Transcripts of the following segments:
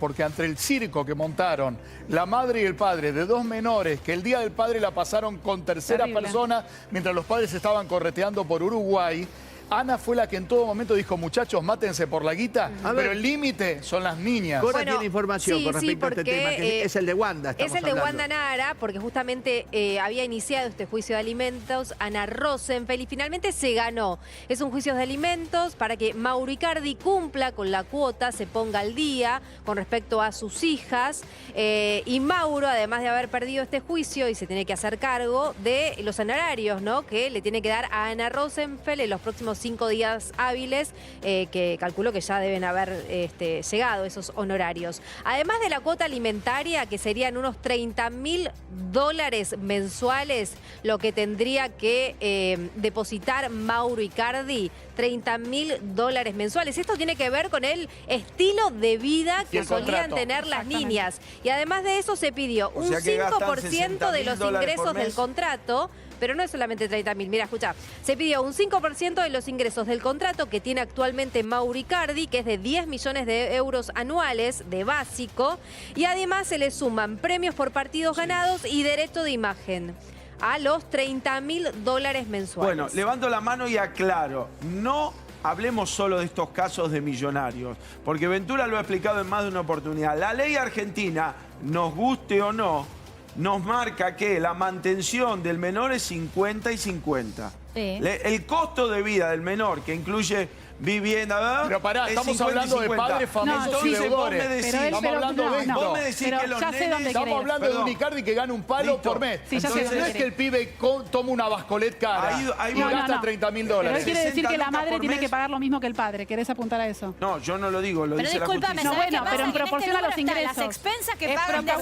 porque entre el circo que montaron la madre y el padre de dos menores que el día del padre la pasaron con tercera persona mientras los padres estaban correteando por Uruguay, Ana fue la que en todo momento dijo, muchachos, mátense por la guita, pero el límite son las niñas. Cora tiene información con respecto a este tema, que es el de Wanda. Es el de Wanda Nara, porque justamente había iniciado este juicio de alimentos Ana Rosenfeld y finalmente se ganó. Es un juicio de alimentos para que Mauro Icardi cumpla con la cuota, se ponga al día con respecto a sus hijas. Y Mauro, además de haber perdido este juicio y se tiene que hacer cargo de los honorarios, ¿no?, que le tiene que dar a Ana Rosenfeld en los próximos 5 días hábiles, que calculo que ya deben haber llegado esos honorarios. Además de la cuota alimentaria, que serían unos $30.000 mensuales, lo que tendría que depositar Mauro Icardi, $30.000 mensuales. Esto tiene que ver con el estilo de vida que solían tener las niñas. Y además de eso se pidió un 5% de los ingresos del contrato. Pero no es solamente 30.000. Mira, escucha, se pidió un 5% de los ingresos del contrato que tiene actualmente Mauro Icardi, que es de 10 millones de euros anuales de básico, y además se le suman premios por partidos ganados y derecho de imagen a los $30.000 mensuales. Bueno, levanto la mano y aclaro, no hablemos solo de estos casos de millonarios, porque Ventura lo ha explicado en más de una oportunidad. La ley argentina, nos guste o no, nos marca que la mantención del menor es 50 y 50. Sí. El costo de vida del menor, que incluye vivienda... Pero pará, estamos hablando de padres famosos y deudores. Estamos hablando de esto. Vos me decís que los nenes... Estamos hablando de un Icardi que gana un palo por mes. Sí, entonces no es que el pibe toma una bascolet cara y gasta $30.000. Pero él quiere decir que la madre tiene que pagar lo mismo que el padre. ¿Querés apuntar a eso? No, yo no lo digo, lo dice la justicia. No, bueno, pero en proporción a los ingresos. Las expensas que pagan de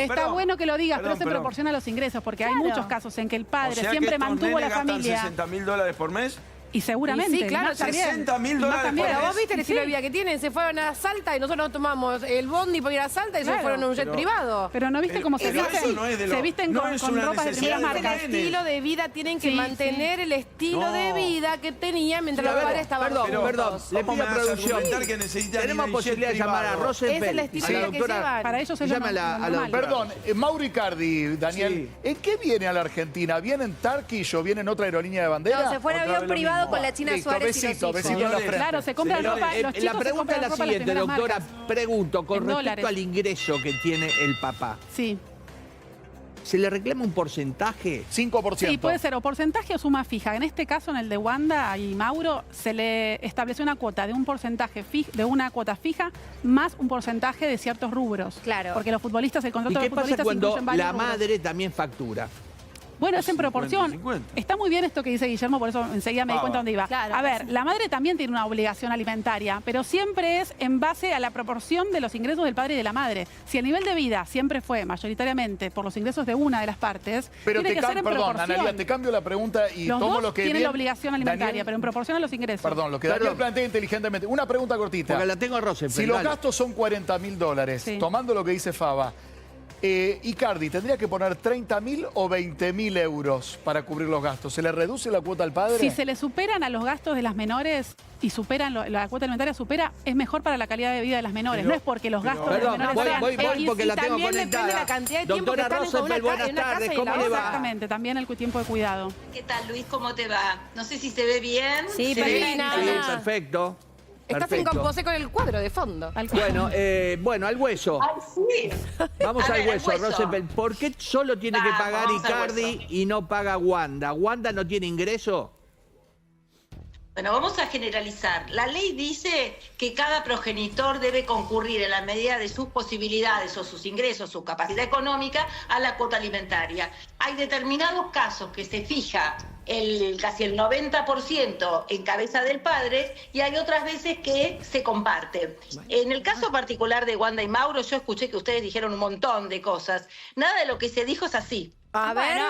Está bueno que lo digas, pero es en proporción a los ingresos, porque hay muchos casos en que el padre siempre mantuvo la familia. $60.000 por mes. Y seguramente. Y sí, claro, $60.000 por mes. Pero vos viste el estilo de vida que tienen, se fueron a Salta y nosotros tomamos el bondi por ir a Salta y se fueron en un jet privado. Pero no viste cómo se visten. Se visten con ropas de primera marca. El estilo de vida, tienen que mantener el estilo de vida que tenían mientras los padres estaban juntos. Perdón, le pido a producción. Tenemos posibilidad de llamar a Rosenfeld. Es el estilo de vida que llevan. Para ellos se llama Perdón, Mauro Icardi, Daniel, ¿en qué viene a la Argentina? ¿Viene en Turkish o viene en otra aerolínea de bandera? No, se fue en avión privado con la China Suárez. Besito en la frente. Claro, se compran ropa. La pregunta es la siguiente, doctora. Pregunto, con respecto al ingreso que tiene el papá. Sí. ¿Se le reclama un porcentaje? 5%. Sí, puede ser o porcentaje o suma fija. En este caso, en el de Wanda y Mauro, se le estableció una cuota de un porcentaje de una cuota fija más un porcentaje de ciertos rubros. Claro. Porque los futbolistas, el ¿Y contrato de qué los pasa futbolistas cuando incluyen varios la rubros. madre también factura? Bueno, es en proporción. 50-50. Está muy bien esto que dice Guillermo, por eso enseguida me di cuenta dónde iba. Claro, a ver, la madre también tiene una obligación alimentaria, pero siempre es en base a la proporción de los ingresos del padre y de la madre. Si el nivel de vida siempre fue mayoritariamente por los ingresos de una de las partes, pero tiene que ser en proporción. Analia, te cambio la pregunta y los tomo dos lo que tienen bien, la obligación alimentaria, Daniel, pero en proporción a los ingresos. Perdón, lo que Daniel plantea inteligentemente. Una pregunta cortita. Porque la tengo a Rosenfeld. Si los gastos son $40.000, tomando lo que dice Faba, Icardi tendría que poner 30.000 o 20.000 euros para cubrir los gastos. ¿Se le reduce la cuota al padre? Si se le superan a los gastos de las menores y superan la cuota alimentaria es mejor para la calidad de vida de las menores. No es porque los gastos de las menores sean... Voy porque la tengo también conectada. depende de la cantidad de tiempo Doctora que están Rosenfeld, buenas tardes, ¿cómo le va? Exactamente, también el tiempo de cuidado. ¿Qué tal, Luis? ¿Cómo te va? No sé si se ve bien. Sí, perfecto. Estás en composé con el cuadro de fondo. Bueno, al hueso. Ay, sí. Vamos al hueso, al hueso. Rosenfeld. ¿Por qué solo tiene que pagar Vamos al Icardi hueso. y no paga Wanda? ¿Wanda no tiene ingreso? Bueno, vamos a generalizar. La ley dice que cada progenitor debe concurrir en la medida de sus posibilidades o sus ingresos, su capacidad económica, a la cuota alimentaria. Hay determinados casos que se fija casi el 90% en cabeza del padre y hay otras veces que se comparte. En el caso particular de Wanda y Mauro, yo escuché que ustedes dijeron un montón de cosas. Nada de lo que se dijo es así. A ver,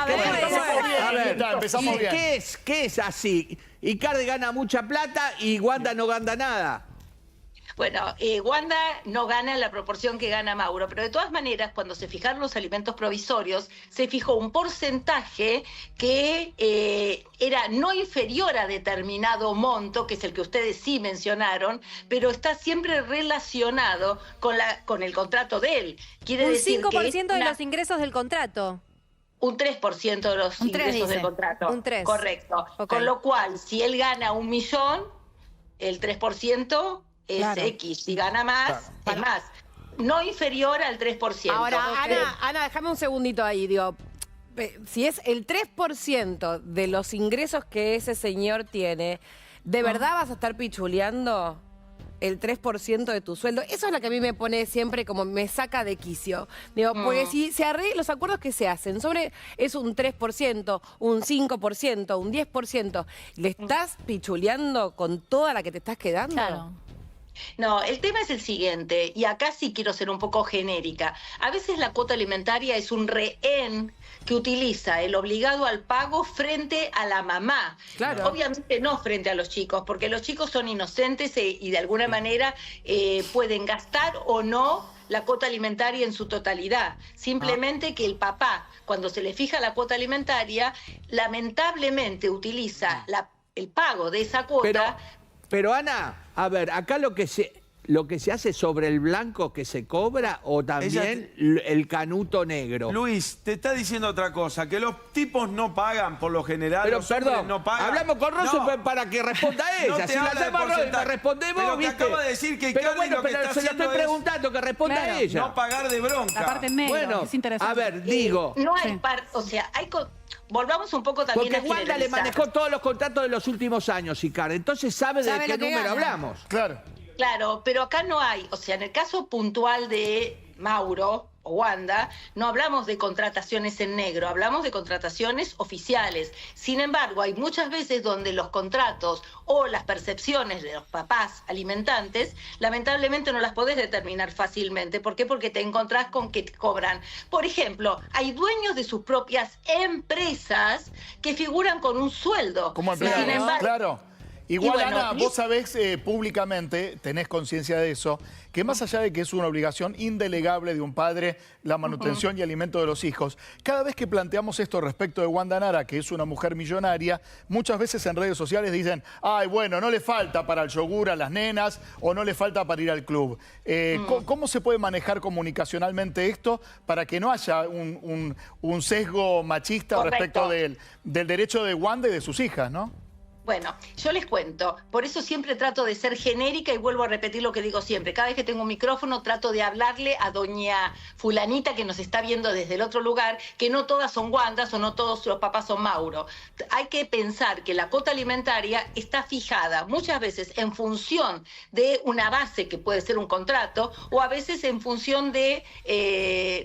empezamos bien. ¿Qué es así? Icardi gana mucha plata y Wanda no gana nada. Bueno, Wanda no gana en la proporción que gana Mauro, pero de todas maneras, cuando se fijaron los alimentos provisorios, se fijó un porcentaje que era no inferior a determinado monto, que es el que ustedes sí mencionaron, pero está siempre relacionado con el contrato de él. Quiere Un decir 5% de los ingresos del contrato. Un 3% de los ingresos del contrato. Un 3%. Correcto. Okay. Con lo cual, si él gana 1 millón, el 3% es Claro. X. Si gana más, es más. No inferior al 3%. Ahora, Ok. Ana, déjame un segundito ahí. Digo, si es el 3% de los ingresos que ese señor tiene, ¿de verdad vas a estar pichuleando el 3% de tu sueldo? Eso es lo que a mí me pone siempre como me saca de quicio. Digo, porque si se arreglan los acuerdos que se hacen sobre es un 3%, un 5%, un 10%, ¿le estás pichuleando con toda la que te estás quedando? Claro. No, el tema es el siguiente, y acá sí quiero ser un poco genérica. A veces la cuota alimentaria es un rehén que utiliza el obligado al pago frente a la mamá. Claro. Obviamente no frente a los chicos, porque los chicos son inocentes y de alguna manera pueden gastar o no la cuota alimentaria en su totalidad. Simplemente que el papá, cuando se le fija la cuota alimentaria, lamentablemente utiliza el pago de esa cuota. Pero Ana, a ver, acá lo que se hace sobre el blanco que se cobra o también el canuto negro. Luis, te está diciendo otra cosa, que los tipos no pagan por lo general. Pero los hombres perdón, no pagan. hablamos con Rosso para que responda ella. No te Si la habla de hacemos porcentaje. respondemos, Pero que ¿viste? acaba de decir que pero Icardi bueno, lo que pero está se lo haciendo estoy es preguntando, que responda Claro. ella. no pagar de bronca. La parte en negro, Bueno, es interesante. a ver, digo, No hay o sea, volvamos un poco también porque a Wanda le generalizar. manejó todos los contratos de los últimos años, Icardi, entonces sabe de Sabe qué lo que número gana. hablamos. Claro. Claro, pero acá no hay, o sea, en el caso puntual de Mauro o Wanda, no hablamos de contrataciones en negro, hablamos de contrataciones oficiales. Sin embargo, hay muchas veces donde los contratos o las percepciones de los papás alimentantes, lamentablemente no las podés determinar fácilmente. ¿Por qué? Porque te encontrás con que te cobran. Por ejemplo, hay dueños de sus propias empresas que figuran con un sueldo. Como Sin empleados, embargo, claro. Igual, Y bueno, Ana, vos sabés públicamente, tenés conciencia de eso, que más allá de que es una obligación indelegable de un padre la manutención y alimento de los hijos, cada vez que planteamos esto respecto de Wanda Nara, que es una mujer millonaria, muchas veces en redes sociales dicen, ay, bueno, no le falta para el yogur a las nenas o no le falta para ir al club. ¿Cómo se puede manejar comunicacionalmente esto para que no haya un sesgo machista Correcto. respecto del derecho de Wanda y de sus hijas, ¿no? Bueno, yo les cuento, por eso siempre trato de ser genérica y vuelvo a repetir lo que digo siempre. Cada vez que tengo un micrófono trato de hablarle a doña fulanita que nos está viendo desde el otro lugar, que no todas son Wandas o no todos los papás son Mauro. Hay que pensar que la cuota alimentaria está fijada muchas veces en función de una base que puede ser un contrato o a veces en función de,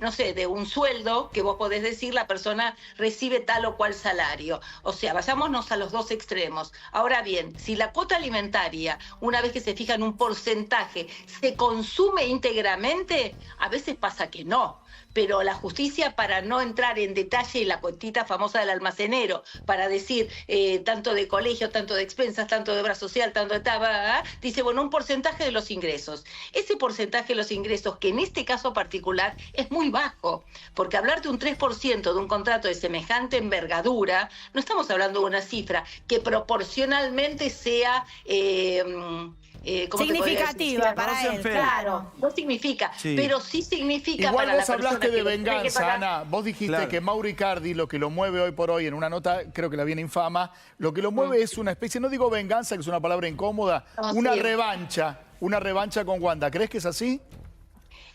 no sé, de un sueldo que vos podés decir la persona recibe tal o cual salario. O sea, vayámonos a los dos extremos. Ahora bien, si la cuota alimentaria, una vez que se fija en un porcentaje, se consume íntegramente, a veces pasa que no. Pero la justicia, para no entrar en detalle en la cuentita famosa del almacenero, para decir tanto de colegio, tanto de expensas, tanto de obra social, tanto de dice, bueno, un porcentaje de los ingresos. Ese porcentaje de los ingresos, que en este caso particular es muy bajo, porque hablar de un 3% de un contrato de semejante envergadura, no estamos hablando de una cifra que proporcionalmente sea... ¿cómo te podría decir? Significativa para él. Claro, no significa, Sí. pero sí significa Igual para vos la hablaste persona de que tiene que venganza, pagar. Ana. Vos dijiste Claro. que Mauro Icardi, lo que lo mueve hoy por hoy, en una nota, creo que la viene infama, lo que lo mueve es una especie, no digo venganza, que es una palabra incómoda, No, una sí. revancha con Wanda. ¿Crees que es así?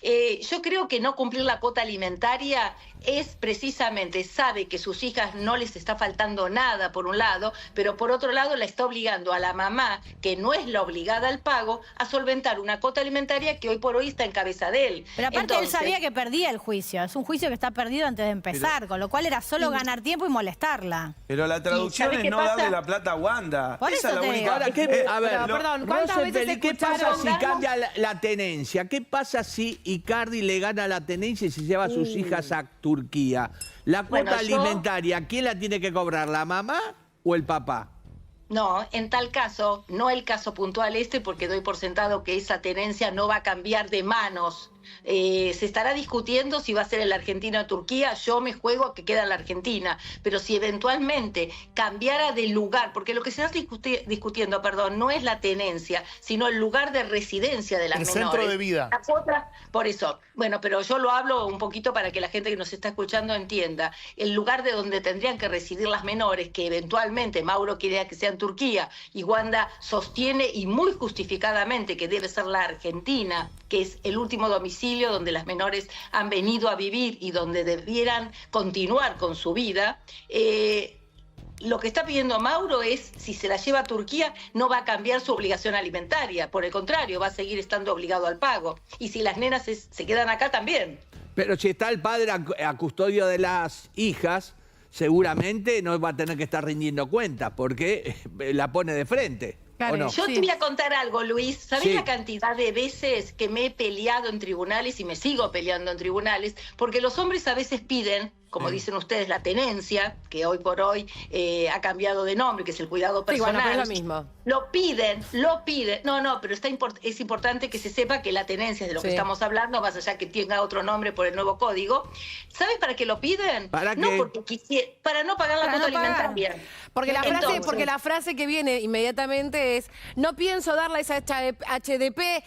Yo creo que no cumplir la cuota alimentaria es precisamente, sabe que sus hijas no les está faltando nada por un lado, pero por otro lado la está obligando a la mamá, que no es la obligada al pago, a solventar una cuota alimentaria que hoy por hoy está en cabeza de él. Pero aparte Entonces, él sabía que perdía el juicio. Es un juicio que está perdido antes de empezar, con lo cual era solo ganar tiempo y molestarla. Pero la traducción ¿sabe es qué no pasa? darle la plata a Wanda. Por Esa eso es la te única. digo. Ahora, a ver, pero, perdón, ¿cuántas veces Rosenfeld, ¿qué pasa escucharon? si cambia la tenencia? ¿Qué pasa si Icardi le gana la tenencia y se lleva a sus hijas a Turquía? La cuota Bueno, yo- alimentaria, ¿quién la tiene que cobrar, la mamá o el papá? No, en tal caso, no el caso puntual porque doy por sentado que esa tenencia no va a cambiar de manos. Se estará discutiendo si va a ser en la Argentina o Turquía. Yo me juego a que queda en la Argentina, pero si eventualmente cambiara de lugar, porque lo que se está discutiendo, no es la tenencia, sino el lugar de residencia de las menores. El centro de vida. Por eso, bueno, pero yo lo hablo un poquito para que la gente que nos está escuchando entienda. El lugar de donde tendrían que residir las menores, que eventualmente Mauro quiere que sea en Turquía y Wanda sostiene y muy justificadamente que debe ser la Argentina, que es el último domicilio donde las menores han venido a vivir y donde debieran continuar con su vida. Lo que está pidiendo Mauro es, si se la lleva a Turquía, no va a cambiar su obligación alimentaria. Por el contrario, va a seguir estando obligado al pago. Y si las nenas se quedan acá, también. Pero si está el padre a custodio de las hijas, seguramente no va a tener que estar rindiendo cuentas, porque la pone de frente. Claro, ¿o no? Yo te voy a contar algo, Luis. ¿Sabés Sí. la cantidad de veces que me he peleado en tribunales y me sigo peleando en tribunales? Porque los hombres a veces piden, como dicen ustedes, la tenencia, que hoy por hoy ha cambiado de nombre, que es el cuidado Sí, personal. bueno, pero es lo mismo. Lo piden. No, pero es importante que se sepa que la tenencia es de lo que Sí. estamos hablando, más allá que tenga otro nombre por el nuevo código. ¿Sabes para qué lo piden? ¿Para no qué? porque para no pagar la Para cuota no pagar. alimentaria. Porque Entonces, la frase que viene inmediatamente es: no pienso darle esa HDP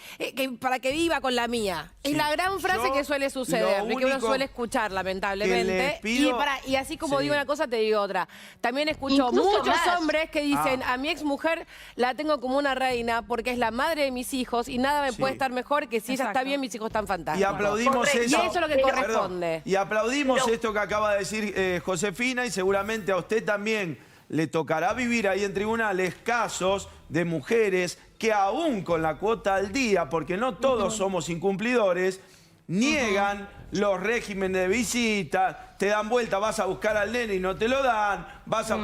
para que viva con la mía. Es la gran frase Yo que suele suceder, lo que uno único suele escuchar, que lamentablemente. les pido- Y así como Sí. digo una cosa, te digo otra. También escucho Incluso muchos más. hombres que dicen: a mi ex mujer la tengo como una reina porque es la madre de mis hijos y nada me Sí. puede estar mejor que si ella está Exacto. bien, mis hijos están Y fantásticos. aplaudimos Correcto. eso. Y eso es lo que Pero- corresponde. Y aplaudimos Pero- esto que acaba de decir Josefina, y seguramente a usted también le tocará vivir ahí en tribunales casos de mujeres que aún con la cuota al día, porque no todos somos incumplidores, niegan los regímenes de visita, te dan vuelta, vas a buscar al nene y no te lo dan,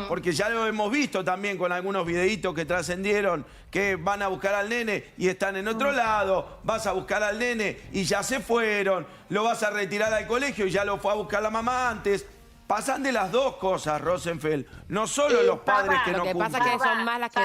porque ya lo hemos visto también con algunos videitos que trascendieron, que van a buscar al nene y están en otro lado, vas a buscar al nene y ya se fueron, lo vas a retirar al colegio y ya lo fue a buscar la mamá antes. Pasan de las dos cosas, Rosenfeld, no solo los padres Faba, que lo no que pasa cumplen. que son más las que...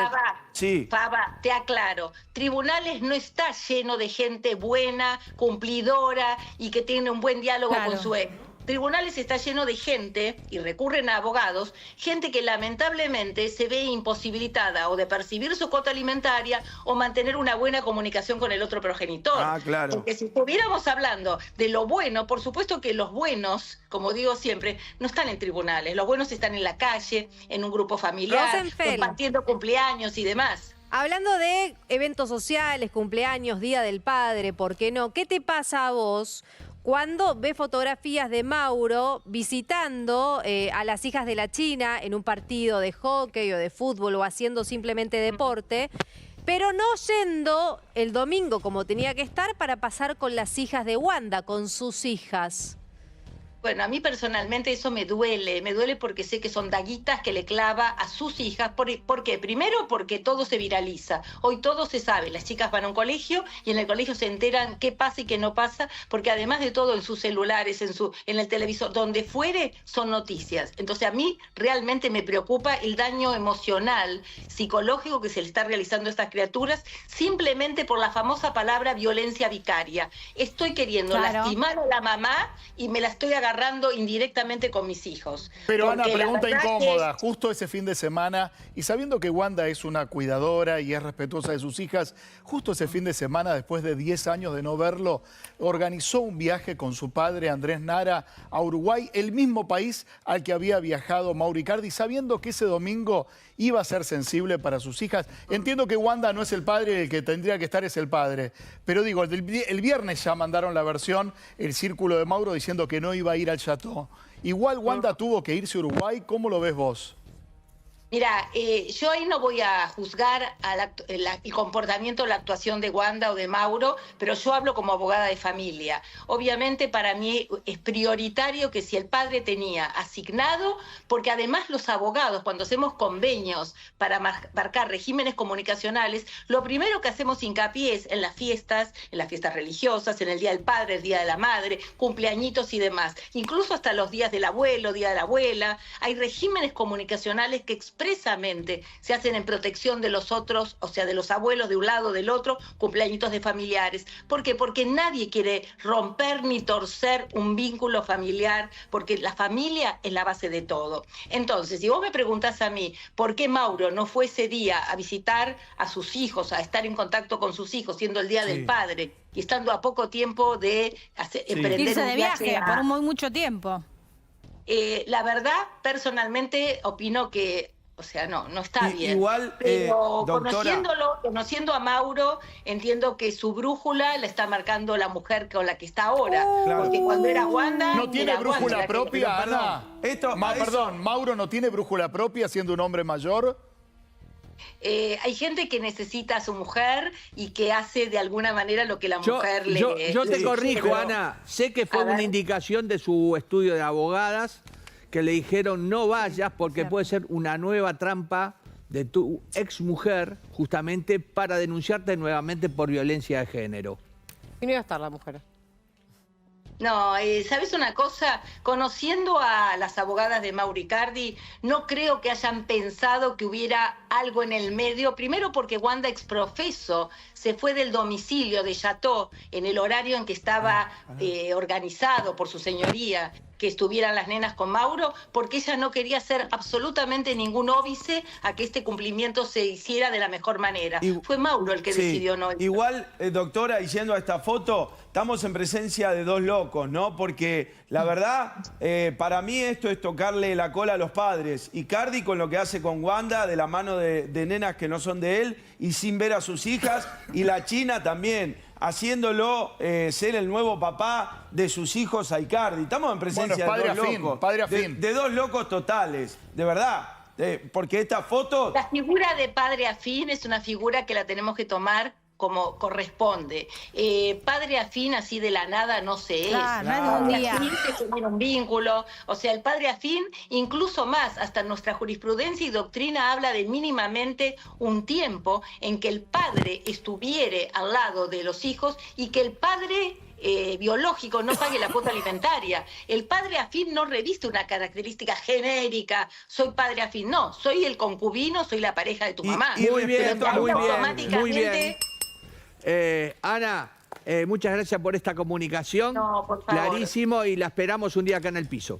Sí. Faba, te aclaro, tribunales no está lleno de gente buena, cumplidora y que tiene un buen diálogo Claro. con su ex. Tribunales está lleno de gente, y recurren a abogados, gente que lamentablemente se ve imposibilitada o de percibir su cuota alimentaria o mantener una buena comunicación con el otro progenitor. Ah, claro. Porque si estuviéramos hablando de lo bueno, por supuesto que los buenos, como digo siempre, no están en tribunales. Los buenos están en la calle, en un grupo familiar, Rosenfeld. compartiendo cumpleaños y demás. Hablando de eventos sociales, cumpleaños, Día del Padre, ¿por qué no? ¿Qué te pasa a vos cuando ves fotografías de Mauro visitando a las hijas de la China en un partido de hockey o de fútbol o haciendo simplemente deporte, pero no yendo el domingo como tenía que estar para pasar con las hijas de Wanda, con sus hijas? Bueno, a mí personalmente eso me duele porque sé que son daguitas que le clava a sus hijas. ¿Por qué? Primero porque todo se viraliza, hoy todo se sabe, las chicas van a un colegio y en el colegio se enteran qué pasa y qué no pasa, porque además de todo en sus celulares, en el televisor, donde fuere, son noticias. Entonces a mí realmente me preocupa el daño emocional, psicológico que se le está realizando a estas criaturas simplemente por la famosa palabra violencia vicaria. Estoy queriendo Claro. lastimar a la mamá y me la estoy agarrando indirectamente con mis hijos. Pero Ana, Porque la pregunta verdad incómoda, que- justo ese fin de semana, y sabiendo que Wanda es una cuidadora y es respetuosa de sus hijas, justo ese fin de semana, después de 10 años de no verlo, organizó un viaje con su padre, Andrés Nara, a Uruguay, el mismo país al que había viajado Mauro Icardi, sabiendo que ese domingo iba a ser sensible para sus hijas. Entiendo que Wanda no es el padre, el que tendría que estar es el padre, pero digo, el viernes ya mandaron la versión, el círculo de Mauro, diciendo que no iba a ir al Chateau. Igual Wanda tuvo que irse a Uruguay, ¿cómo lo ves vos? Mira, yo ahí no voy a juzgar el comportamiento, la actuación de Wanda o de Mauro, pero yo hablo como abogada de familia. Obviamente para mí es prioritario que si el padre tenía asignado, porque además los abogados, cuando hacemos convenios para marcar regímenes comunicacionales, lo primero que hacemos hincapié es en las fiestas religiosas, en el Día del Padre, el Día de la Madre, cumpleañitos y demás. Incluso hasta los días del abuelo, Día de la Abuela, hay regímenes comunicacionales que expresan expresamente se hacen en protección de los otros, o sea, de los abuelos de un lado, del otro, cumpleañitos de familiares. ¿Por qué? Porque nadie quiere romper ni torcer un vínculo familiar, porque la familia es la base de todo. Entonces, si vos me preguntás a mí, ¿por qué Mauro no fue ese día a visitar a sus hijos, a estar en contacto con sus hijos, siendo el Día del Padre, y estando a poco tiempo de emprender Irse un de viaje por mucho tiempo? La verdad, personalmente, opino que, o sea, no está bien. Igual, pero doctora, conociendo a Mauro, entiendo que su brújula la está marcando la mujer con la que está ahora. Claro. Porque cuando era Wanda... ¿No tiene era Wanda brújula la que- propia, Pero, Ana? perdón, Perdón, ¿Mauro no tiene brújula propia siendo un hombre mayor? Hay gente que necesita a su mujer y que hace de alguna manera lo que la mujer le... Yo te Sí, corrijo, pero- Ana. Sé que fue A ver. una indicación de su estudio de abogadas que le dijeron no vayas porque puede ser una nueva trampa de tu exmujer justamente para denunciarte nuevamente por violencia de género. Y no iba a estar la mujer. No, ¿sabes una cosa? Conociendo a las abogadas de Mauricardi, no creo que hayan pensado que hubiera algo en el medio. Primero porque Wanda exprofeso se fue del domicilio de Chateau en el horario en que estaba organizado por su señoría, que estuvieran las nenas con Mauro, porque ella no quería hacer absolutamente ningún óbice a que este cumplimiento se hiciera de la mejor manera. Fue Mauro el que Sí. decidió no ir. Igual, doctora, y yendo a esta foto, estamos en presencia de dos locos, ¿no? Porque la verdad, para mí esto es tocarle la cola a los padres. Icardi con lo que hace con Wanda, de la mano de nenas que no son de él, y sin ver a sus hijas, y la China también, haciéndolo ser el nuevo papá de sus hijos a Icardi. Estamos en presencia Bueno, es de padre dos afín, locos. padre afín. De dos locos totales, de verdad. Porque esta foto... La figura de padre afín es una figura que la tenemos que tomar como corresponde. Padre afín así de la nada no se es. Claro, no es de un Padre día. afín se tiene un vínculo. O sea, el padre afín, incluso más, hasta nuestra jurisprudencia y doctrina habla de mínimamente un tiempo en que el padre estuviere al lado de los hijos y que el padre biológico no pague la cuota alimentaria. El padre afín no reviste una característica genérica, soy padre afín, no, soy el concubino, soy la pareja de tu mamá. y Muy bien, respecto a- muy bien, automáticamente- muy bien. Ana, muchas gracias por esta comunicación. No, por favor. Clarísimo, y la esperamos un día acá en el piso.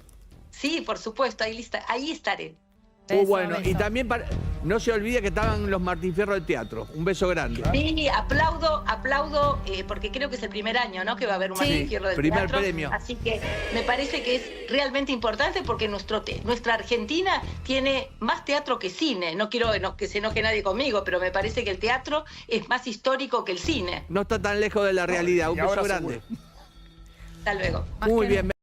Sí, por supuesto, ahí estaré. Beso, Bueno, y beso. también no se olvide que estaban los Martín Fierro del teatro. Un beso grande. Sí, aplaudo, porque creo que es el primer año, ¿no? Que va a haber un Sí. Martín Fierro del Primer teatro. premio. Así que me parece que es realmente importante porque nuestra Argentina tiene más teatro que cine. No quiero que se enoje nadie conmigo, pero me parece que el teatro es más histórico que el cine. No está tan lejos de la realidad. Un y beso ahora grande. Hasta luego. Más Muy que bien.